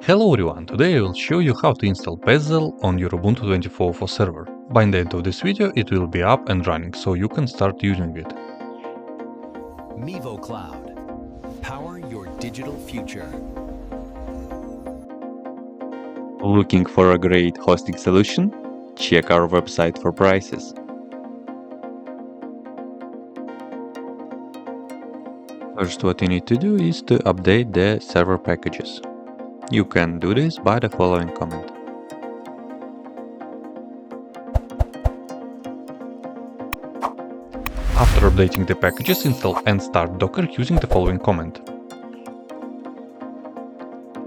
Hello everyone, today I will show you how to install Beszel on your Ubuntu 24.04 server. By the end of this video it will be up and running, so you can start using it. MivoCloud. Power your digital future. Looking for a great hosting solution? Check our website for prices. First, what you need to do is to update the server packages. You can do this by the following command. After updating the packages, install and start Docker using the following command.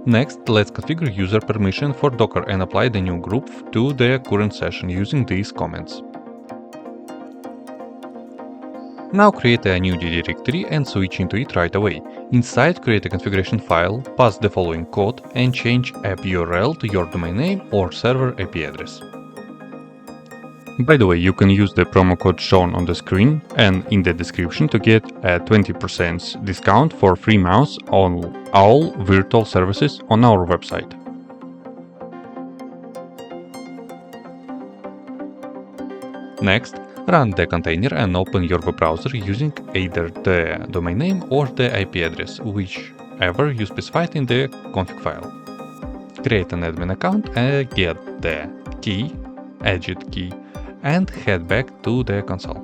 Next, let's configure user permission for Docker and apply the new group to the current session using these commands. Now create a new directory and switch into it right away. Inside, create a configuration file, pass the following code and change app URL to your domain name or server IP address. By the way, you can use the promo code shown on the screen and in the description to get a 20% discount for free mouse on all virtual services on our website. Next, run the container and open your web browser using either the domain name or the IP address, whichever you specified in the config file. Create an admin account and get the key, agent key, and head back to the console.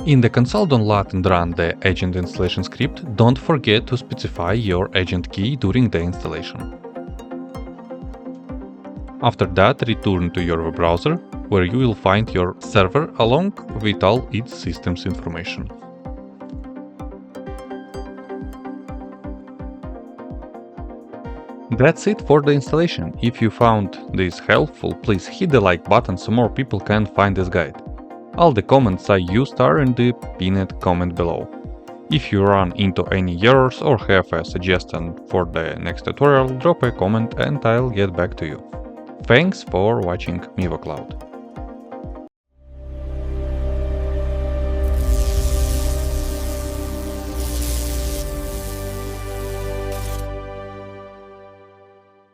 In the console, download and run the agent installation script. Don't forget to specify your agent key during the installation. After that, return to your web browser, where you will find your server along with all its systems information. That's it for the installation. If you found this helpful, please hit the like button so more people can find this guide. All the comments I used are in the pinned comment below. If you run into any errors or have a suggestion for the next tutorial, drop a comment and I'll get back to you. Thanks for watching MivoCloud.